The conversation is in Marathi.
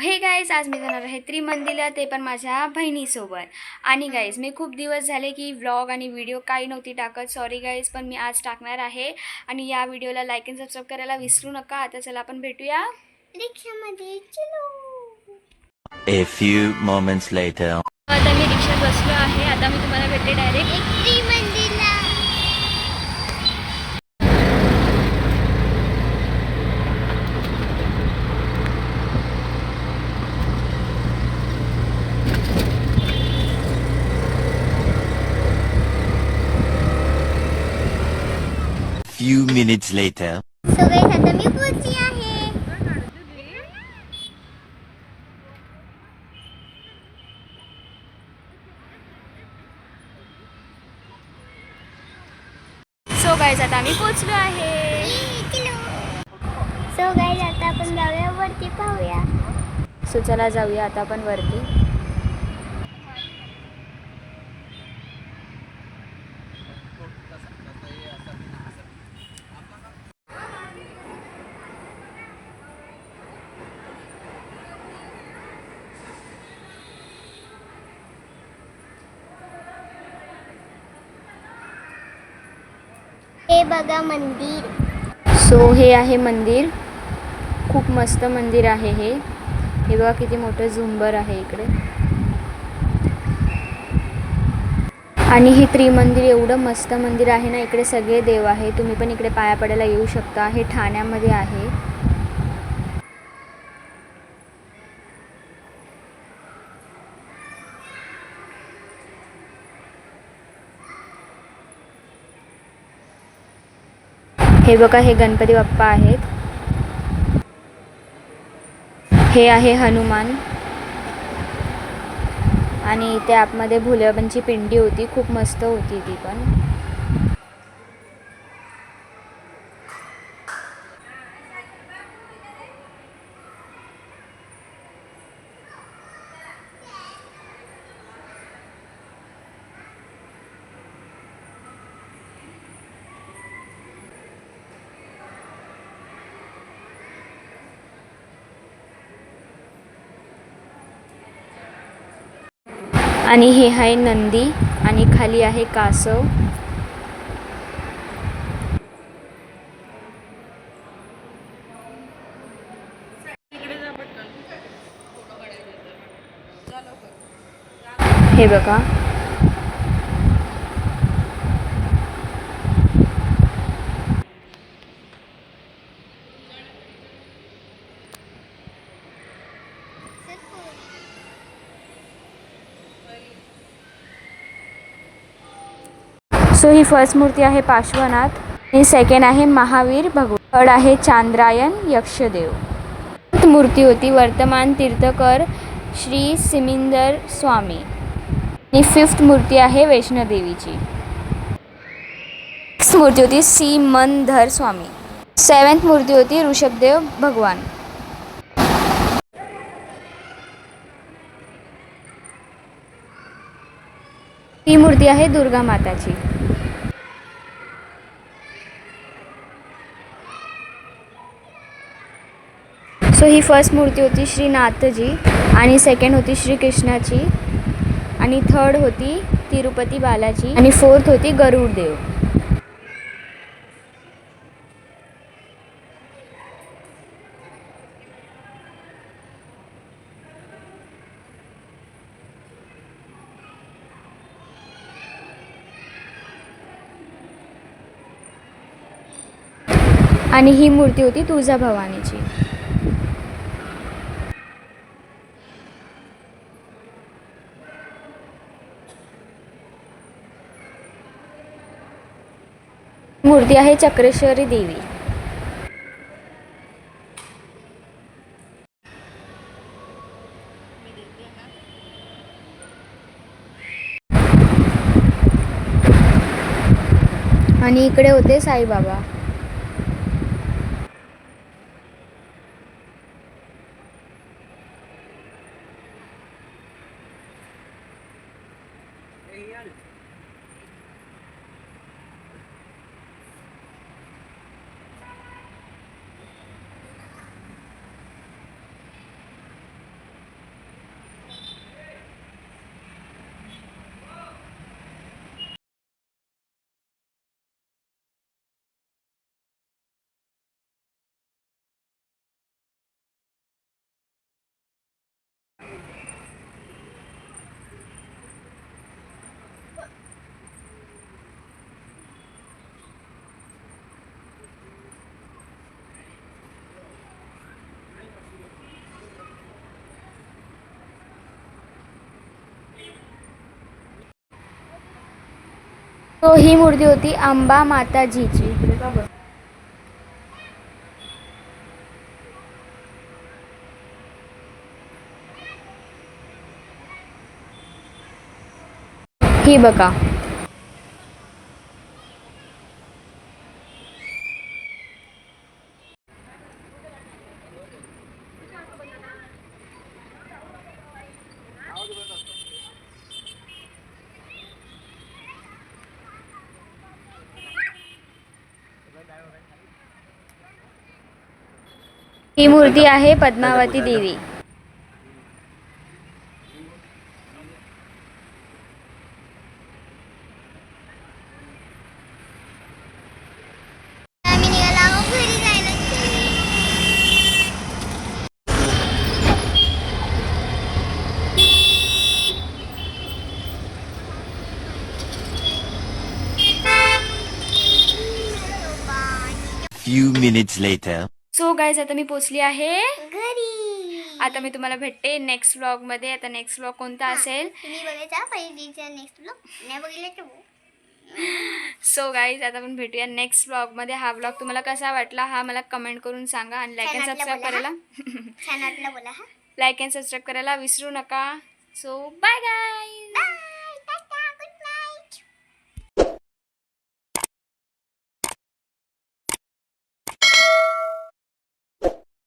हे गाईज, आज मी जाणार आहे त्रिमंदिला, ते पण माझ्या बहिणीसोबत. आणि गाईज, मी खूप दिवस झाले की व्लॉग आणि व्हिडिओ काही नव्हती टाकत. सॉरी गाईज, पण मी आज टाकणार आहे. आणि या व्हिडिओला लाईक अँड सबस्क्राईब करायला विसरू नका. आता चला आपण भेटूया रिक्षामध्ये. चलो. A few moments later. आता मी रिक्षात बसलो आहे. आता मी तुम्हाला भेटते डायरेक्ट त्रिमंदिला. Few minutes later. So guys, आता मी पोहोचली आहे. सो गाईज, आता आम्ही पोहोचलो आहे. सो गाईज, आता आपण जाऊया वरती, पाहूया. सो चला जाऊया आता आपण वरती. हे बघा मंदिर. सो हे आहे मंदिर. खूप मस्त मंदिर आहे हे. हे बघा किती मोठं झुंबर आहे इकडे. आणि हे त्रिमंदिर एवढं मस्त मंदिर आहे ना. इकडे सगळे देव आहे. तुम्ही पण इकडे पाया पडायला येऊ शकता. हे ठाण्यामध्ये आहे. हे बघा, हे गणपती बाप्पा आहेत. हे आहे हनुमान. आणि इथे आतमध्ये भोलेबाबांची पिंडी होती. खूप मस्त होती ती पण. आणि हे आहे नंदी. आणि खाली आहे कासव. हे बघा. सो ही फर्स्ट मूर्ती आहे पार्श्वनाथ. आणि सेकंड आहे महावीर भगवान. थर्ड आहे चांद्रायन यक्षदेव. मूर्ती होती वर्तमान तीर्थकर श्री सिमिंदर स्वामी. आणि फिफ्थ मूर्ती आहे वैष्णोदेवीची. सिक्स्थ मूर्ती होती सीमंधर स्वामी. सेवन्थ मूर्ती होती ऋषभदेव भगवान. ही मूर्ती आहे दुर्गा माताची. सो ही फर्स्ट मूर्ती होती श्रीनाथजी. आणि सेकंड होती श्रीकृष्णाची. आणि थर्ड होती तिरुपती बालाजी. आणि फोर्थ होती गरुडदेव. आणि ही मूर्ती होती तुळजाभवानीची. मूर्ती आहे चक्रेश्वरी देवी. आणि इकडे होते साईबाबा. तो ही मूर्ती होती अंबा माताजीची. ही बघा. ही मूर्ती आहे पद्मावती देवी. Few minutes later. So guys आता मी पोचली आहे घरी. आता मी तुम्हाला भेटते नेक्स्ट व्लॉग मध्ये. आता नेक्स्ट व्लॉग कोणता असेल तुम्ही बघायचा पहिलीचा नेक्स्ट ब्लॉग नाही बघितला तर सो गाईज आता आपण भेटूया नेक्स्ट व्लॉग मध्ये. हा व्लॉग तुम्हाला कसा वाटला हा मला कमेंट करून सांगा आणि लाईक अँड छान सबस्क्राईब वाटला करायला छान वाटलं बोला हा लाईक अँड सबस्क्राईब करायला विसरू नका. So bye guys.